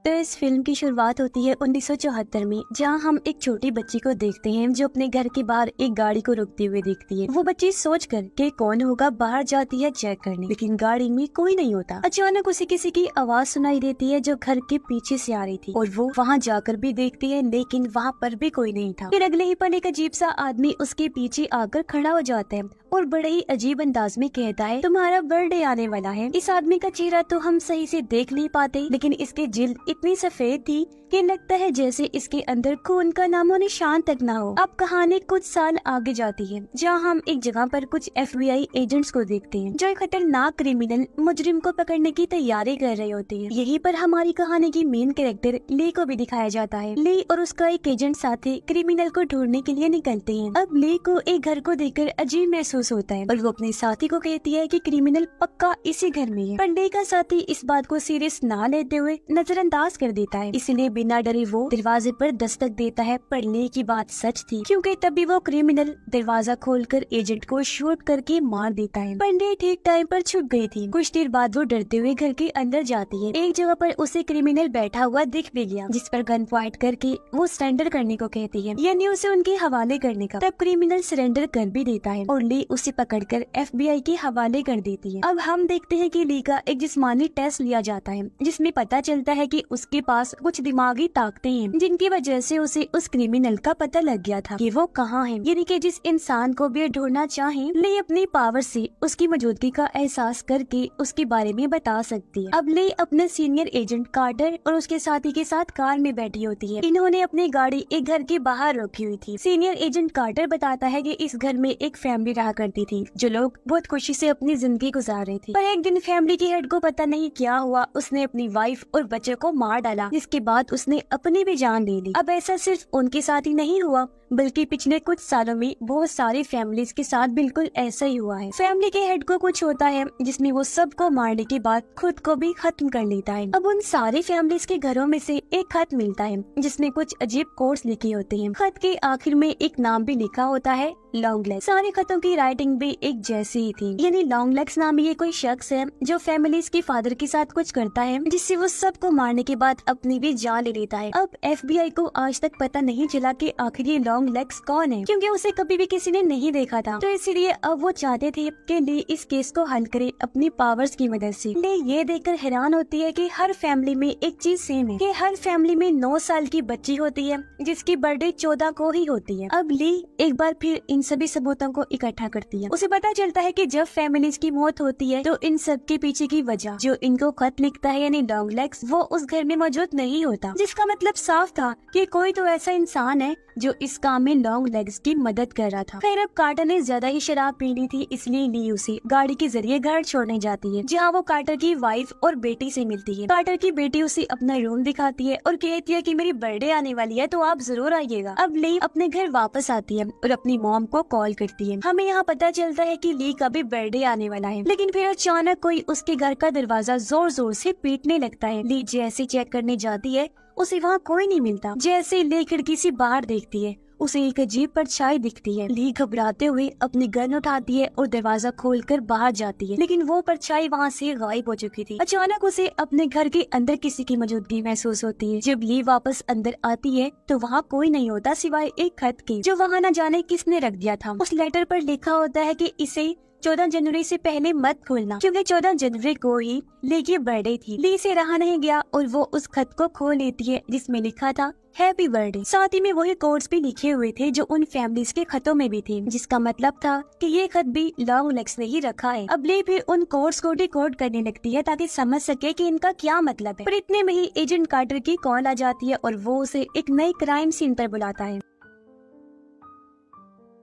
तो इस फिल्म की शुरुआत होती है 1974 में, जहां हम एक छोटी बच्ची को देखते हैं जो अपने घर के बाहर एक गाड़ी को रुकते हुए देखती है। वो बच्ची सोच कर के कौन होगा बाहर जाती है चेक करने, लेकिन गाड़ी में कोई नहीं होता। अचानक उसे किसी की आवाज सुनाई देती है जो घर के पीछे से आ रही थी, और वो वहाँ जाकर भी देखती है, लेकिन वहाँ पर भी कोई नहीं था। फिर अगले ही पल एक अजीब सा आदमी उसके पीछे आकर खड़ा हो जाता है और बड़े ही अजीब अंदाज में कहता है, तुम्हारा बर्थडे आने वाला है। इस आदमी का चेहरा तो हम सही से देख नहीं पाते, लेकिन इसकी जिल्द इतनी सफेद थी कि लगता है जैसे इसके अंदर खून का नामो निशान तक ना हो। अब कहानी कुछ साल आगे जाती है, जहां हम एक जगह पर कुछ FBI एजेंट्स को देखते हैं जो एक खतरनाक क्रिमिनल मुजरिम को पकड़ने की तैयारी कर रहे होते हैं। यहीं पर हमारी कहानी की मेन कैरेक्टर ली को भी दिखाया जाता है। ली और उसका एक एजेंट साथी क्रिमिनल को ढूंढने के लिए निकलते हैं। अब ली को एक घर को देखकर अजीब महसूस होता है और वो अपने साथी को कहती है कि क्रिमिनल पक्का इसी घर में है। पर ली का साथी इस बात को सीरियस ना लेते हुए नजरअंदाज कर देता है, इसलिए बिना डरे वो दरवाजे पर दस्तक देता है। पर ली की बात सच थी, क्योंकि तभी वो क्रिमिनल दरवाजा खोलकर एजेंट को शूट करके मार देता है। पर ली ठीक टाइम पर छुप गई थी। कुछ देर बाद वो डरते हुए घर के अंदर जाती है। एक जगह पर उसे क्रिमिनल बैठा हुआ दिख भी गया, जिस पर गन पॉइंट करके वो सरेंडर करने को कहती है, यानी उसे उनके हवाले करने का। तब क्रिमिनल सरेंडर कर भी देता है और ली उसे पकड़कर FBI के हवाले कर देती है। अब हम देखते हैं कि ली का एक जिस्मानी टेस्ट लिया जाता है, जिसमें पता चलता है कि उसके पास कुछ दिमागी ताकतें हैं, जिनकी वजह से उसे उस क्रिमिनल का पता लग गया था कि वो कहाँ है, यानी कि जिस इंसान को भी ढूंढना चाहे, ली अपनी पावर से उसकी मौजूदगी का एहसास करके उसके बारे में बता सकती है। अब ली अपने सीनियर एजेंट कार्टर और उसके साथी के साथ कार में बैठी होती है। इन्होंने अपनी गाड़ी एक घर के बाहर रखी हुई थी। सीनियर एजेंट कार्टर बताता है कि इस घर में एक फैमिली रहा करती थी, जो लोग बहुत खुशी से अपनी जिंदगी गुजार रहे थे। पर एक दिन फैमिली की हेड को पता नहीं क्या हुआ, उसने अपनी वाइफ और बच्चे को मार डाला, जिसके बाद उसने अपनी भी जान ले ली। अब ऐसा सिर्फ उनके साथ ही नहीं हुआ, बल्कि पिछले कुछ सालों में बहुत सारी फैमिलीज के साथ बिल्कुल ऐसा ही हुआ है। फैमिली के हेड को कुछ होता है जिसमें वो सबको मारने के बाद खुद को भी खत्म कर लेता है। अब उन सारी फैमिलीज के घरों में से एक खत मिलता है जिसमें कुछ अजीब कोड्स लिखे होते हैं। खत के आखिर में एक नाम भी लिखा होता है, लॉन्ग लेग्स। सारे खतों की राइटिंग भी एक जैसी ही थी, यानी लॉन्ग लेग्स नाम ये कोई शख्स है जो फैमिलीज के फादर के साथ कुछ करता है, जिससे वो सबको मारने के बाद अपनी भी जान ले लेता है। अब FBI को आज तक पता नहीं चला कि आखिर ये लॉन्ग लेग्स कौन है, क्योंकि उसे कभी भी किसी ने नहीं देखा था। तो इसीलिए अब वो चाहते थे कि ली इस केस को हल करे अपनी पावर्स की मदद से। ली ये देखकर हैरान होती है कि हर फैमिली में एक चीज सेम है, कि हर फैमिली में 9 साल की बच्ची होती है जिसकी बर्थडे 14 को ही होती है। अब ली एक बार फिर इन सभी सबूतों को इकट्ठा करती है। उसे पता चलता है कि जब फैमिलीज की मौत होती है तो इन सब के पीछे की वजह जो इनको खत लिखता है, यानी लॉन्ग लेग्स, वो उस घर में मौजूद नहीं होता, जिसका मतलब साफ था कि कोई तो ऐसा इंसान है जो इस काम में लॉन्ग लेग्स की मदद कर रहा था। फिर अब कार्टर ने ज्यादा ही शराब पी ली थी, इसलिए ली उसे गाड़ी के जरिए घर छोड़ने जाती है, जहाँ वो कार्टर की वाइफ और बेटी से मिलती है। कार्टर की बेटी उसे अपना रूम दिखाती है और कहती है कि मेरी बर्थडे आने वाली है तो आप जरूर आइएगा। अब ली अपने घर वापस आती है और अपनी मॉम को कॉल करती है। हमें यहाँ पता चलता है कि ली का भी बर्थडे आने वाला है, लेकिन फिर अचानक कोई उसके घर का दरवाजा जोर जोर से पीटने लगता है। ली जैसे चेक करने जाती है, उसे वहाँ कोई नहीं मिलता। जैसे ली खिड़की से बाहर देखती है, उसे एक अजीब परछाई दिखती है। ली घबराते हुए अपनी गन उठाती है और दरवाजा खोलकर बाहर जाती है, लेकिन वो परछाई वहाँ से गायब हो चुकी थी। अचानक उसे अपने घर के अंदर किसी की मौजूदगी महसूस होती है। जब ली वापस अंदर आती है तो वहाँ कोई नहीं होता सिवाय एक खत के, जो वहाँ न जाने किसने रख दिया था। उस लेटर पर लिखा होता है कि इसे 14 जनवरी से पहले मत खोलना, क्योंकि 14 जनवरी को ही ली की बर्थडे थी। ली से रहा नहीं गया और वो उस खत को खोल लेती है जिसमें लिखा था हैप्पी बर्थडे। साथ ही में वही कोड्स भी लिखे हुए थे जो उन फैमिलीज के खतों में भी थे, जिसका मतलब था कि ये खत भी लॉन्ग लेग्स ने ही रखा है। अब ली फिर उन कोड्स को डिकोड करने लगती है ताकि समझ सके कि इनका क्या मतलब है। पर इतने में ही एजेंट कार्टर की कॉल आ जाती है और वो उसे एक नई क्राइम सीन पर बुलाता है।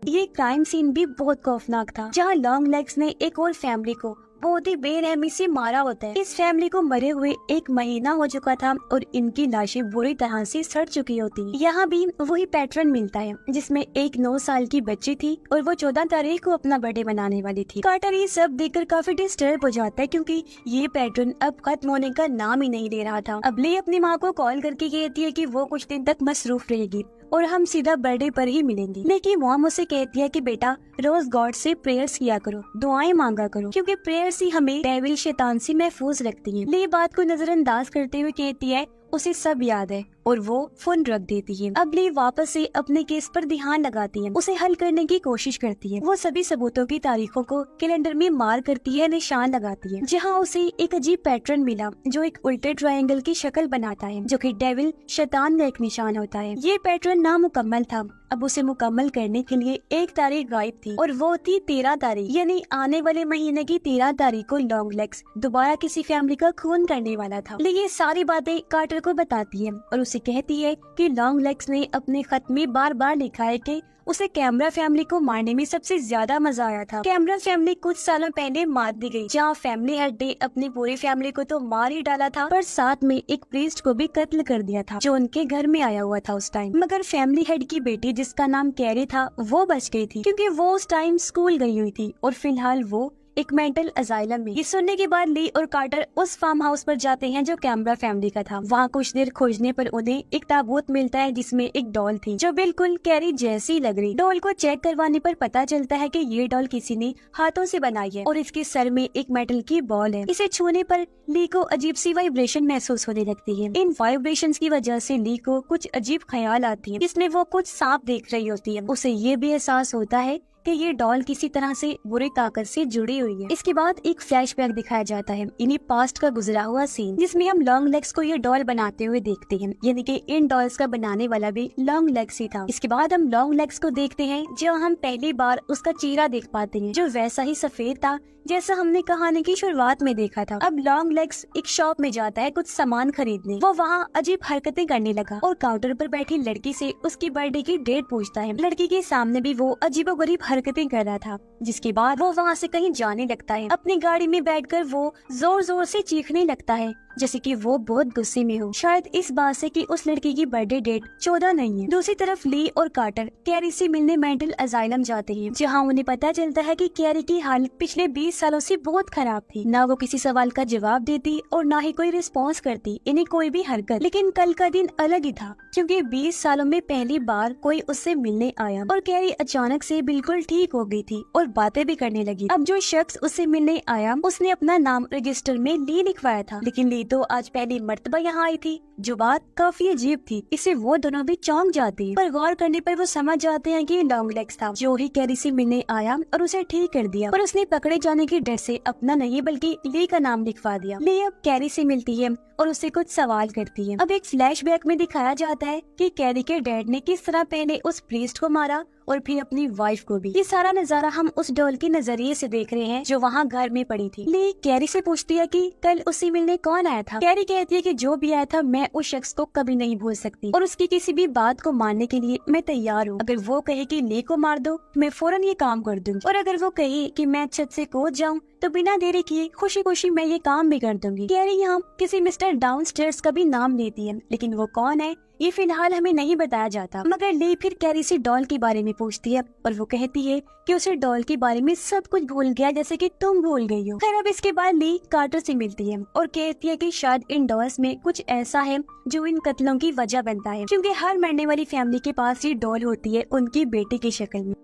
ये क्राइम सीन भी बहुत खौफनाक था, जहाँ लॉन्ग लेग्स ने एक और फैमिली को बहुत ही बेरहमी से मारा होता है। इस फैमिली को मरे हुए 1 महीना हो चुका था और इनकी लाशें बुरी तरह से सड़ चुकी होती। यहाँ भी वही पैटर्न मिलता है, जिसमें एक 9 साल की बच्ची थी और वो 14 तारीख को अपना बर्थडे मनाने वाली थी। कार्टर ये सब देखकर काफी डिस्टर्ब हो जाता है, क्योंकि ये पैटर्न अब खत्म होने का नाम ही नहीं ले रहा था। अब ली अपनी माँ को कॉल करके कहती है कि वो कुछ दिन तक मसरूफ रहेगी और हम सीधा बर्थडे पर ही मिलेंगे, लेकिन मॉम उसे कहती है कि बेटा रोज गॉड से प्रेयर्स किया करो, दुआएं मांगा करो, क्योंकि प्रेयर्स ही हमें डेविल शैतान से महफूज रखती हैं। ली बात को नजरअंदाज करते हुए कहती है उसे सब याद है और वो फोन रख देती है। अब ली वापस से अपने केस पर ध्यान लगाती है, उसे हल करने की कोशिश करती है। वो सभी सबूतों की तारीखों को कैलेंडर में मार करती है, निशान लगाती है, जहाँ उसे एक अजीब पैटर्न मिला जो एक उल्टे ट्रायंगल की शक्ल बनाता है, जो कि डेविल शैतान का एक निशान होता है। ये पैटर्न नामुकम्मल था। अब उसे मुकम्मल करने के लिए एक तारीख गायब थी और वो थी 13 तारीख, यानी आने वाले महीने की 13 तारीख को लॉन्ग लेग्स दोबारा किसी फैमिली का खून करने वाला था। लेकिन ये सारी बातें कार्टर को बताती है और उसे कहती है कि लॉन्ग लेग्स ने अपने खत में बार बार लिखा है कि उसे कैमरा फैमिली को मारने में सबसे ज्यादा मजा आया था। कैमरा फैमिली कुछ सालों पहले मार दी गई, जहाँ फैमिली हेड ने अपनी पूरी फैमिली को तो मार ही डाला था, पर साथ में एक प्रीस्ट को भी कत्ल कर दिया था जो उनके घर में आया हुआ था उस टाइम। मगर फैमिली हेड की बेटी जिसका नाम कैरी था वो बच गई थी, क्योंकि वो उस टाइम स्कूल गई हुई थी और फिलहाल वो एक मेंटल अजाइलम में। ये सुनने के बाद ली और कार्टर उस फार्म हाउस पर जाते हैं जो कैमरा फैमिली का था। वहाँ कुछ देर खोजने पर उन्हें एक ताबूत मिलता है जिसमें एक डॉल थी जो बिल्कुल कैरी जैसी लग रही। डॉल को चेक करवाने पर पता चलता है कि ये डॉल किसी ने हाथों से बनाई है और इसके सर में एक मेटल की बॉल है। इसे छूने पर ली को अजीब सी वाइब्रेशन महसूस होने लगती है। इन वाइब्रेशंस की वजह से ली को कुछ अजीब ख्याल आती है, जिसमें वो कुछ सांप देख रही होती है। उसे ये भी एहसास होता है कि ये डॉल किसी तरह से बुरी ताकत से जुड़ी हुई है। इसके बाद एक फ्लैशबैक दिखाया जाता है, इन्हीं पास्ट का गुजरा हुआ सीन, जिसमें हम लॉन्ग लेग्स को ये डॉल बनाते हुए देखते हैं, यानी कि इन डॉल्स का बनाने वाला भी लॉन्ग लेग्स ही था। इसके बाद हम लॉन्ग लेग्स को देखते हैं, जो हम पहली बार उसका चेहरा देख पाते हैं, जो वैसा ही सफेद था जैसा हमने कहानी की शुरुआत में देखा था। अब लॉन्ग लेग्स एक शॉप में जाता है कुछ सामान खरीदने। वो वहाँ अजीब हरकतें करने लगा और काउंटर पर बैठी लड़की से उसकी बर्थडे की डेट पूछता है। लड़की के सामने भी वो अजीबोगरीब हरकतें कर रहा था। जिसके बाद वो वहाँ से कहीं जाने लगता है। अपनी गाड़ी में बैठकर वो जोर जोर से चीखने लगता है, जैसे कि वो बहुत गुस्से में हो, शायद इस बात से कि उस लड़की की बर्थडे डेट 14 नहीं है। दूसरी तरफ ली और कार्टर कैरी से मिलने मेंटल अजाइलम जाते हैं, जहां उन्हें पता चलता है कि कैरी की हालत पिछले 20 सालों से बहुत खराब थी। ना वो किसी सवाल का जवाब देती और ना ही कोई रिस्पॉन्स करती, इन्हें कोई भी हरकत। लेकिन कल का दिन अलग ही था, क्योंकि 20 सालों में पहली बार कोई उससे मिलने आया और कैरी अचानक से बिल्कुल ठीक हो गई थी और बातें भी करने लगी। अब जो शख्स उससे मिलने आया उसने अपना नाम रजिस्टर में ली लिखवाया था, लेकिन ली तो आज पहली मर्तबा यहाँ आई थी, जो बात काफी अजीब थी। इससे वो दोनों भी चौंक जाते हैं, पर गौर करने पर वो समझ जाते हैं कि लॉन्ग लेग्स था जो ही कैरी से मिलने आया और उसे ठीक कर दिया। पर उसने पकड़े जाने की डर से अपना नहीं बल्कि ली का नाम लिखवा दिया। ली अब कैरी से मिलती है और उससे कुछ सवाल करती है। अब एक फ्लैशबैक में दिखाया जाता है कि कैरी के डैड ने किस तरह पहले उस प्रीस्ट को मारा और फिर अपनी वाइफ को भी। ये सारा नजारा हम उस डॉल के नजरिए से देख रहे हैं जो वहाँ घर में पड़ी थी। ली कैरी से पूछती है कि कल उससे मिलने कौन आया था। कैरी कहती है कि जो भी आया था मैं उस शख्स को कभी नहीं भूल सकती और उसकी किसी भी बात को मानने के लिए मैं तैयार हूँ। अगर वो कहे कि ली को मार दो मैं फौरन ये काम कर दूंगी, और अगर वो कहे कि मैं छत से कूद जाऊँ तो बिना देरी किए खुशी खुशी मैं ये काम भी कर दूंगी। कैरी यहाँ किसी मिस्टर डाउनस्टेयर्स का भी नाम लेती है, लेकिन वो कौन है ये फिलहाल हमें नहीं बताया जाता। मगर ली फिर कैरी से डॉल के बारे में पूछती है और वो कहती है कि उसे डॉल के बारे में सब कुछ भूल गया, जैसे कि तुम भूल गई हो। खैर अब इसके बाद ली कार्टर से मिलती है और कहती है कि शायद इन डॉल्स में कुछ ऐसा है जो इन कत्लों की वजह बनता है, क्योंकि हर मरने वाली फैमिली के पास ये डॉल होती है उनकी बेटी की शक्ल में।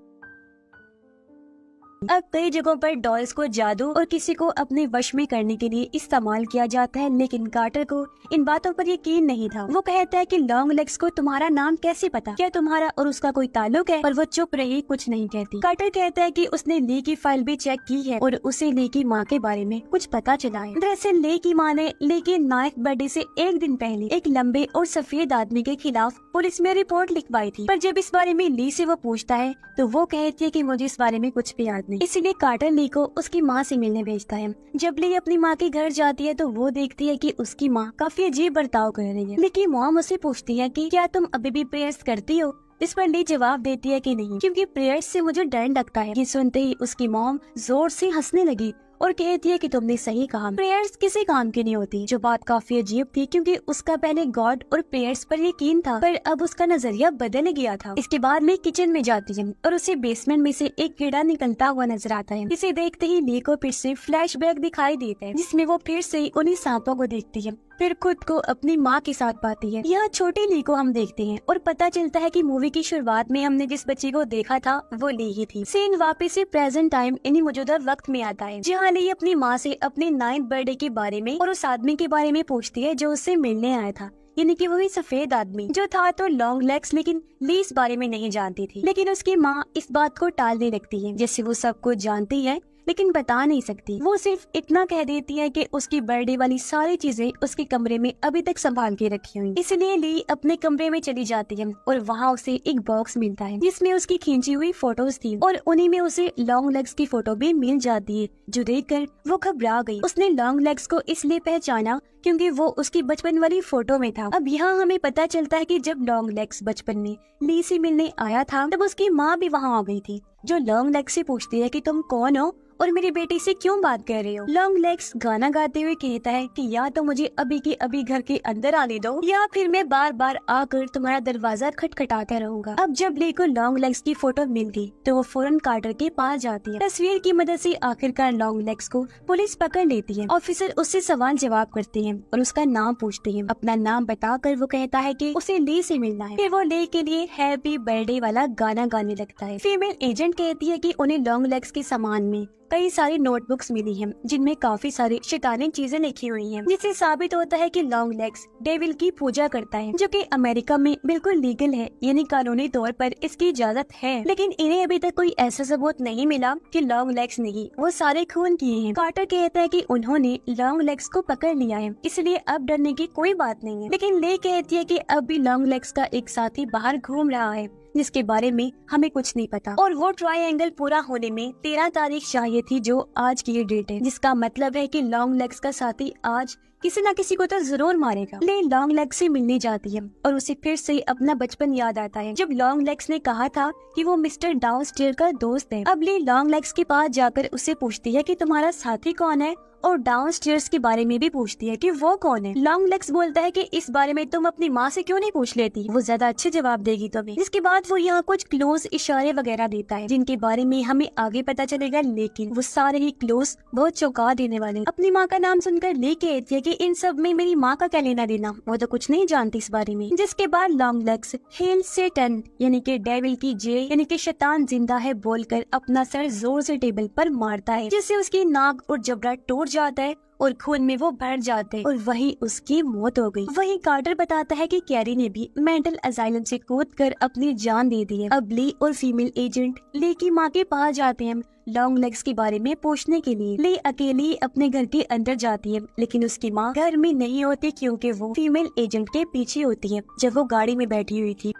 अब कई जगहों पर डॉल्स को जादू और किसी को अपने वश में करने के लिए इस्तेमाल किया जाता है, लेकिन कार्टर को इन बातों पर यकीन नहीं था। वो कहता है कि लॉन्ग लेग्स को तुम्हारा नाम कैसे पता, क्या तुम्हारा और उसका कोई ताल्लुक है? पर वो चुप रही, कुछ नहीं कहती। कार्टर कहता है कि उसने ली की फाइल भी चेक की है और उसे ली की माँ के बारे में कुछ पता चला है। दरअसल ली की माँ ने ली के नाइफ बर्थडे से एक दिन पहले एक लंबे और सफेद आदमी के खिलाफ पुलिस में रिपोर्ट लिखवाई थी। पर जब इस बारे में ली से वो पूछता है तो वो कहती है कि मुझे इस बारे में कुछ भी याद नहीं। इसीलिए कार्टर ली को उसकी माँ से मिलने भेजता है। जब ली अपनी माँ के घर जाती है तो वो देखती है कि उसकी माँ काफी अजीब बर्ताव कर रही है। लेकिन मॉम उसे पूछती है कि क्या तुम अभी भी प्रेयर्स करती हो? इस पर ली जवाब देती है कि नहीं, क्योंकि प्रेयर्स से मुझे डर लगता है। ये सुनते ही उसकी मॉम जोर से हंसने लगी और कहती है कि तुमने सही कहा, प्रेयर्स किसी काम की नहीं होती। जो बात काफी अजीब थी, क्योंकि उसका पहले गॉड और प्रेयर्स पर यकीन था, पर अब उसका नजरिया बदल गया था। इसके बाद ली किचन में जाती है और उसे बेसमेंट में से एक कीड़ा निकलता हुआ नजर आता है। इसे देखते ही ली को फिर से फ्लैशबैक दिखाई देता है, जिसमें वो फिर से उन्हीं सांपों को देखती है, फिर खुद को अपनी माँ के साथ पाती है। यहाँ छोटी ली को हम देखते हैं और पता चलता है कि मूवी की शुरुआत में हमने जिस बच्ची को देखा था वो ली ही थी। सीन वापस से प्रेजेंट टाइम यानी मौजूदा वक्त में आता है, जहाँ ली अपनी माँ से अपने 9th बर्थडे के बारे में और उस आदमी के बारे में पूछती है जो उससे मिलने आया था। यानी कि वही सफेद आदमी जो था तो लॉन्ग लेग्स, लेकिन ली इस बारे में नहीं जानती थी। लेकिन उसकी माँ इस बात को टालने लगती है, जैसे वो सब कुछ जानती है लेकिन बता नहीं सकती। वो सिर्फ इतना कह देती है कि उसकी बर्थडे वाली सारी चीजें उसके कमरे में अभी तक संभाल के रखी हुई। इसलिए ली अपने कमरे में चली जाती है और वहाँ उसे एक बॉक्स मिलता है जिसमें उसकी खींची हुई फोटोज थी और उन्हीं में उसे लॉन्ग लेग्स की फोटो भी मिल जाती है, जो देखकर वो घबरा गई। उसने लॉन्ग लेग्स को इसलिए पहचाना क्योंकि वो उसकी बचपन वाली फोटो में था। अब यहाँ हमें पता चलता है कि जब लॉन्ग लेग्स बचपन में ली से मिलने आया था तब उसकी माँ भी वहाँ आ गई थी, जो लॉन्ग लेग्स से पूछती है कि तुम कौन हो और मेरी बेटी से क्यों बात कर रहे हो। लॉन्ग लेग्स गाना गाते हुए कहता है कि या तो मुझे अभी के अभी घर के अंदर आने दो या फिर मैं बार बार आकर तुम्हारा दरवाजा खटखटाता रहूंगा। अब जब ली को लॉन्ग लेग्स की फोटो मिल गई तो वो फौरन कार्टर के पास जाती है। तस्वीर की मदद से आखिरकार लॉन्ग लेग्स को पुलिस पकड़ लेती है। ऑफिसर उससे सवाल जवाब करते हैं और उसका नाम पूछते हैं। अपना नाम बताकर वो कहता है कि उसे ली से मिलना है। फिर वो ली के लिए हैप्पी बर्थडे वाला गाना गाने लगता है। फीमेल एजेंट कहती है कि उन्हें लॉन्ग लेग्स के सामान में कई सारी नोटबुक्स मिली हैं जिनमें काफी सारी शैतानी चीजें लिखी हुई हैं, जिससे साबित होता है कि लॉन्ग लेग्स डेविल की पूजा करता है, जो कि अमेरिका में बिल्कुल लीगल है, यानी कानूनी तौर पर इसकी इजाजत है। लेकिन इन्हें अभी तक कोई ऐसा सबूत नहीं मिला कि लॉन्ग लेग्स नहीं, वो सारे खून किए हैं। कार्टर कहता है कि उन्होंने लॉन्ग लेग्स को पकड़ लिया है, इसलिए अब डरने की कोई बात नहीं है। लेकिन ले कहती है कि अब भी लॉन्ग लेग्स का एक साथी बाहर घूम रहा है जिसके बारे में हमें कुछ नहीं पता, और वो ट्रायंगल पूरा होने में 13 तारीख चाहिए थी, जो आज की डेट है, जिसका मतलब है कि लॉन्ग लेग्स का साथी आज किसी न किसी को तो जरूर मारेगा। ले लॉन्ग लेग्स से मिलने जाती है और उसे फिर से अपना बचपन याद आता है जब लॉन्ग लेग्स ने कहा था कि वो मिस्टर डाउनस्टेयर का दोस्त है। अब ले लॉन्ग लेग्स के पास जाकर उससे पूछती है कि तुम्हारा साथी कौन है और डाउनस्टेयर्स के बारे में भी पूछती है कि वो कौन है। लॉन्ग लेग्स बोलता है कि इस बारे में तुम अपनी माँ से क्यों नहीं पूछ लेती, वो ज्यादा अच्छे जवाब देगी तुम्हें। जिसके बाद वो यहाँ कुछ क्लोज इशारे वगैरह देता है जिनके बारे में हमें आगे पता चलेगा, लेकिन वो सारे ही क्लोज बहुत चौंका देने वाले। अपनी माँ का नाम सुनकर ले कहती है कि इन सब में मेरी माँ का क्या लेना देना, वो तो कुछ नहीं जानती इस बारे में। जिसके बाद लॉन्ग लेग्स हेल सेटन यानी कि डेविल की जे यानी कि शैतान जिंदा है बोलकर अपना सर जोर से टेबल पर मारता है, जिससे उसकी नाक और जबड़ा टूट जाता है और खून में वो भर जाते हैं और वही उसकी मौत हो गई। वही कार्टर बताता है कि कैरी ने भी मेंटल असाइलम से कूदकर अपनी जान दे दी है। अब ली और फीमेल एजेंट ली की माँ के पास जाते हैं लॉन्ग लेग्स के बारे में पूछने के लिए। ली अकेली अपने घर के अंदर जाती है, लेकिन उसकी माँ घर में नहीं होती क्योंकि वो फीमेल एजेंट के पीछे होती है जब वो गाड़ी में बैठी हुई थी।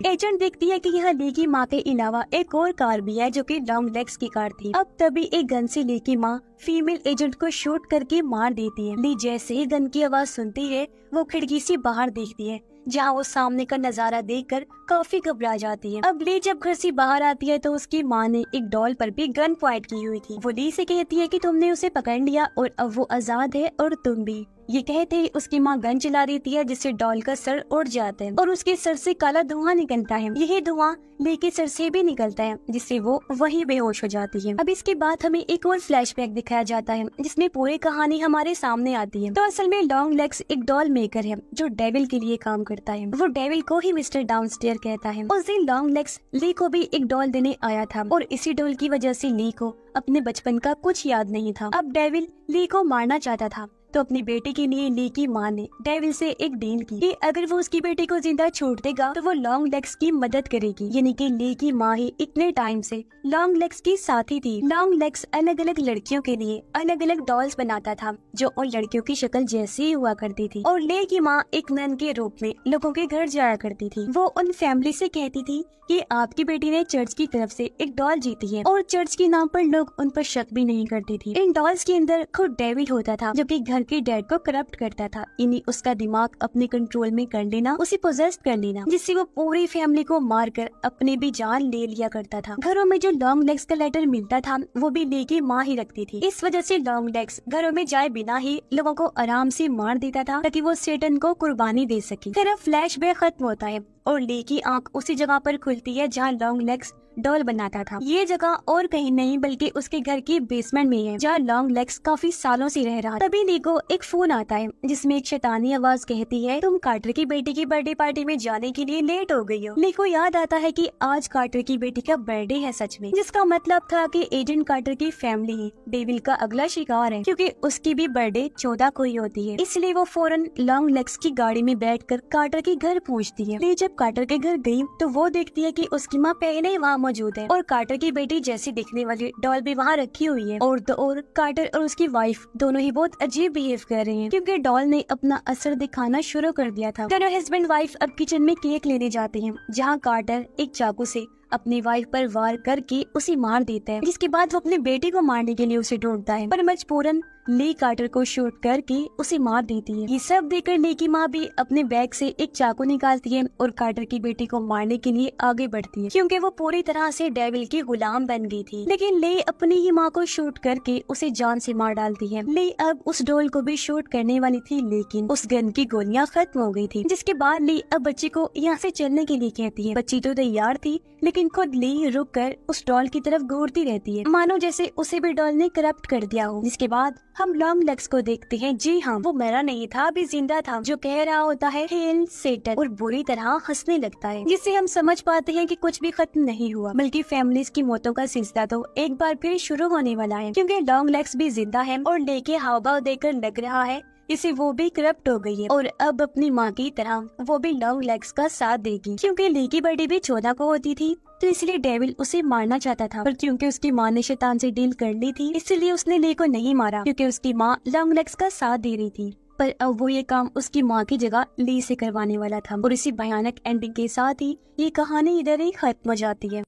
एजेंट देखती है कि यहाँ ली की माँ के अलावा एक और कार भी है जो कि लॉन्ग लेग्स की कार थी। अब तभी एक गन से ली की माँ फीमेल एजेंट को शूट करके मार देती है। ली जैसे ही गन की आवाज सुनती है वो खिड़की से बाहर देखती है, जहाँ वो सामने का नजारा देखकर काफी घबरा जाती है। अब ली जब घर से बाहर आती है तो उसकी माँ ने एक डॉल पर भी गन पॉइंट की हुई थी। वो ली से कहती है कि तुमने उसे पकड़ लिया और अब वो आजाद है और तुम भी। ये कहते ही उसकी माँ गन चला देती है, जिससे डॉल का सर उड़ जाता है और उसके सर से काला धुआं निकलता है। यही धुआं ली के सर से भी निकलता है, जिससे वो वहीं बेहोश हो जाती है। अब इसके बाद हमें एक और फ्लैशबैक दिखाया जाता है जिसमें पूरी कहानी हमारे सामने आती है। तो असल में लॉन्ग लेग्स एक डॉल मेकर है जो डेविल के लिए काम करता है। वो डेविल को ही मिस्टर डाउनस्टेयर कहता है। उस दिन लॉन्ग लेग्स ली को भी एक डॉल देने आया था और इसी डॉल की वजह से ली को अपने बचपन का कुछ याद नहीं था। अब डेविल ली को मारना चाहता था, तो अपनी बेटी के लिए ली की माँ ने डेविल से एक डील की कि अगर वो उसकी बेटी को जिंदा छोड़ देगा तो वो लॉन्ग लेग्स की मदद करेगी। यानी कि ली की माँ ही इतने टाइम से लॉन्ग लेग्स की साथी थी। लॉन्ग लेग्स अलग अलग लड़कियों के लिए अलग अलग डॉल्स बनाता था जो उन लड़कियों की शक्ल जैसी ही हुआ करती थी, और ली की माँ एक नन के रूप में लोगों के घर जाया करती थी। वो उन फैमिली से कहती थी कि आपकी बेटी ने चर्च की तरफ से एक डॉल जीती है, और चर्च के नाम पर लोग उन पर शक भी नहीं करते थे। इन डॉल्स के अंदर खुद डेविल होता था जो कि घर के डैड को करप्ट करता था, यानी उसका दिमाग अपने कंट्रोल में कर लेना, उसे पोजेस्ट कर लेना, जिससे वो पूरी फैमिली को मारकर अपने भी जान ले लिया करता था। घरों में जो लॉन्ग लेग्स का लेटर मिलता था वो भी ली की माँ ही रखती थी। इस वजह से लॉन्ग लेग्स घरों में जाए बिना ही लोगों को आराम से मार देता था ताकि वो सेटन को कुर्बानी दे सके। फिर अब फ्लैशबैक खत्म होता है और ली की आंख उसी जगह पर खुलती है जहाँ लॉन्ग लेग्स डॉल बनाता था। ये जगह और कहीं नहीं बल्कि उसके घर की बेसमेंट में है जहाँ लॉन्ग लेग्स काफी सालों से रह रहा। तभी ली को एक फोन आता है जिसमें एक शैतानी आवाज कहती है, तुम कार्टर की बेटी की बर्थडे पार्टी में जाने के लिए लेट हो गई हो। ली को याद आता है कि आज कार्टर की बेटी का बर्थडे है सच में, जिसका मतलब था कि एजेंट कार्टर की फैमिली ही डेविल का अगला शिकार है, क्योंकि उसकी भी बर्थडे 14 को ही होती है। इसलिए वो फौरन लॉन्ग लेग्स की गाड़ी में बैठकर कार्टर के घर पहुंचती है। ली जब कार्टर के घर गई तो वो देखती है कि उसकी माँ पहले ही वहाँ मौजूद है और कार्टर की बेटी जैसी दिखने वाली डॉल भी वहाँ रखी हुई है। और तो और कार्टर और उसकी वाइफ दोनों ही बहुत अजीब बिहेव कर रहे हैं क्योंकि डॉल ने अपना असर दिखाना शुरू कर दिया था। दोनों हस्बैंड वाइफ अब किचन में केक लेने जाते हैं जहाँ कार्टर एक चाकू से अपनी वाइफ पर वार करके उसे मार देता है, जिसके बाद वो अपने बेटे को मारने के लिए उसे ढूंढता है, पर मजबूरन ली कार्टर को शूट करके उसे मार देती है। ये सब देखकर ली की माँ भी अपने बैग से एक चाकू निकालती है और कार्टर की बेटी को मारने के लिए आगे बढ़ती है क्योंकि वो पूरी तरह से डेविल की गुलाम बन गई थी। लेकिन ली अपनी ही माँ को शूट करके उसे जान से मार डालती है। ली अब उस डॉल को भी शूट करने वाली थी लेकिन उस गन की गोलियां खत्म हो गई थी, जिसके बाद ली अब बच्ची को यहाँ से चलने के लिए कहती है। बच्ची तो तैयार थी लेकिन खुद ली रुक कर उस डॉल की तरफ घूरती रहती है मानो जैसे उसे भी डॉल ने करप्ट कर दिया हो। जिसके बाद हम लॉन्ग लेग्स को देखते हैं। जी हाँ, वो मरा नहीं था, अभी जिंदा था, जो कह रहा होता है हेल सेटन और बुरी तरह हंसने लगता है, जिससे हम समझ पाते हैं कि कुछ भी खत्म नहीं हुआ बल्कि फैमिलीज की मौतों का सिलसिला तो एक बार फिर शुरू होने वाला है क्योंकि लॉन्ग लेग्स भी जिंदा है और लेके हाव भाव देकर लग रहा है इसे वो भी करप्ट हो गई है और अब अपनी माँ की तरह वो भी लॉन्ग लेग्स का साथ देगी क्योंकि ली की बर्थडे भी 14 को होती थी तो इसलिए डेविल उसे मारना चाहता था, पर क्योंकि उसकी माँ ने शैतान से डील कर ली थी इसलिए उसने ली को नहीं मारा क्योंकि उसकी माँ लॉन्ग लेग्स का साथ दे रही थी। पर अब वो ये काम उसकी माँ की जगह ली से करवाने वाला था और इसी भयानक एंडिंग के साथ ही ये कहानी इधर ही खत्म हो जाती है।